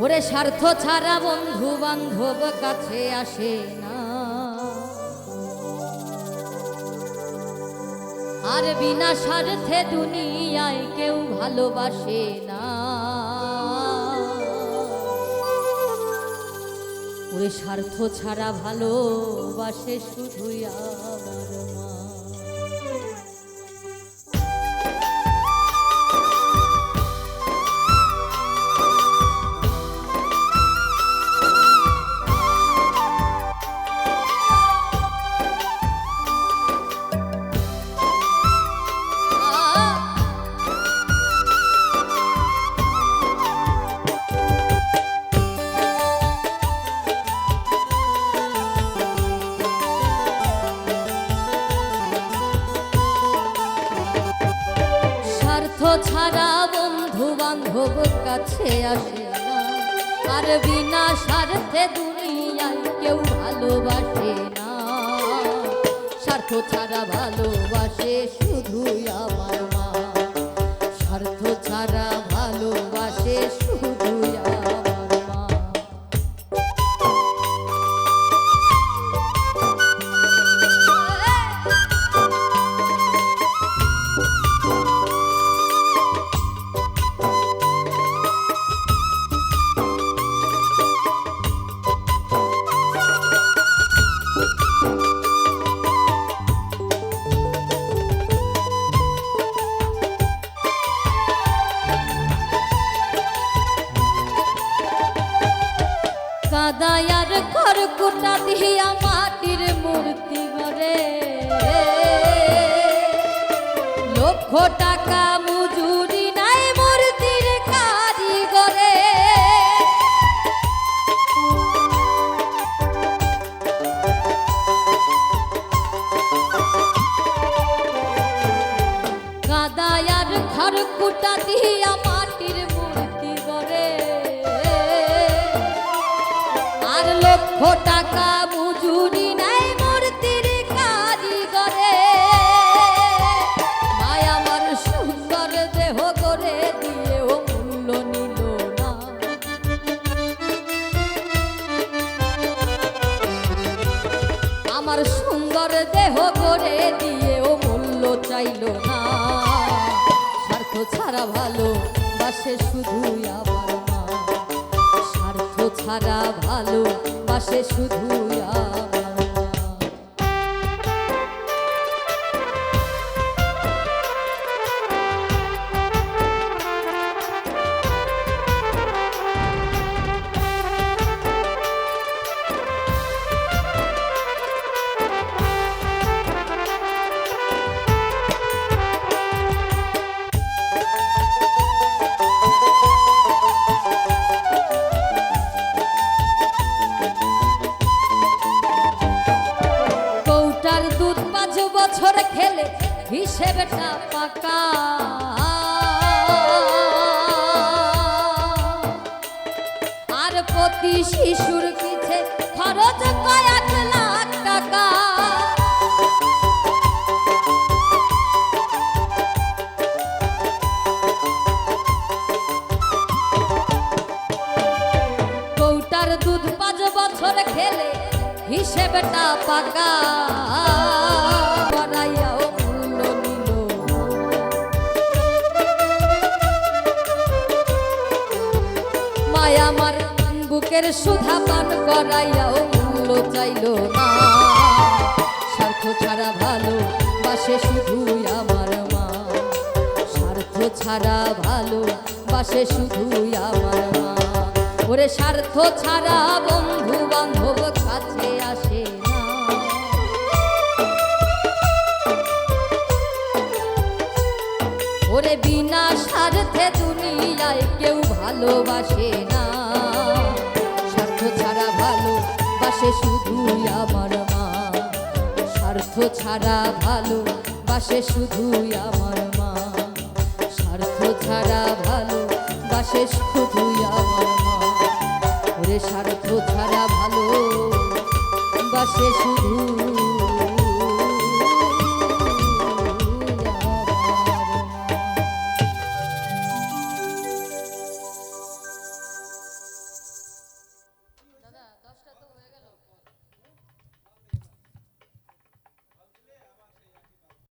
ওরে স্বার্থ ছাড়া বন্ধু বান্ধব কাছে আসে না, আর বিনা স্বার্থে দুনিয়ায় কেউ ভালোবাসে না। ওরে স্বার্থ ছাড়া ভালোবাসে শুধুই আমার মা। ছাড়া বন্ধু বান্ধব কাছে আসে না, আর বিনা স্বার্থে দুনিয়ায় কেউ ভালোবাসে না। স্বার্থ ছাড়া ভালোবাসে শুধুই আমার মা, স্বার্থ ছাড়া ভালোবাসে শুধুই আমার মা। কাদায়ার খড়কুটা দিয়া মাটির মূর্তি গড়ে, লক্ষ টাকা মজুরি নাই মূর্তির কারিগরে। কাদায়ার খড়কুটা দিয়া মাটির মূর্তি গড়ে, আর লক্ষ টাকা মজুরি নাই মূর্তির কারিগরে। মায়া আমার সুন্দর দেহ করে দিয়েও মূল্য নিল না, আমার সুন্দর দেহ করে দিয়েও মূল্য চাইল না। স্বার্থ ছাড়া ভালোবাসে শুধুই আমার মা, স্বার্থ ছাড়া ভালোবাসে শুধুই আমার মা। দুধ 5 বছর খেলে হিসেবটা পাকা, আর প্রতি শিশুর পিছে খরচ কয়েক লাখ টাকা। কৌটার দুধ 5 বছর খেলে হিসেবটা পাকা, করাইয়াও মূল্য নিল। মায়া আমার বুকের সুধা পান করাইয়াও মূল্য চাইল না। স্বার্থ ছাড়া ভালোবাসে শুধুই আমার মা, স্বার্থ ছাড়া ভালোবাসে শুধুই আমার মা। ওরে স্বার্থ ছাড়া বন্ধু বান্ধব কাছে আসে না, ওরে বিনা স্বার্থে দুনিয়ায় কেউ ভালোবাসে না। স্বার্থ ছাড়া ভালোবাসে শুধুই আমার মা, স্বার্থ ছাড়া ভালোবাসে শুধুই আমার মা, স্বার্থ ছাড়া ভালোবাসে শুধুই আমার মা। ওরে স্বার্থ ছাড়া ভালোবাসে শুধু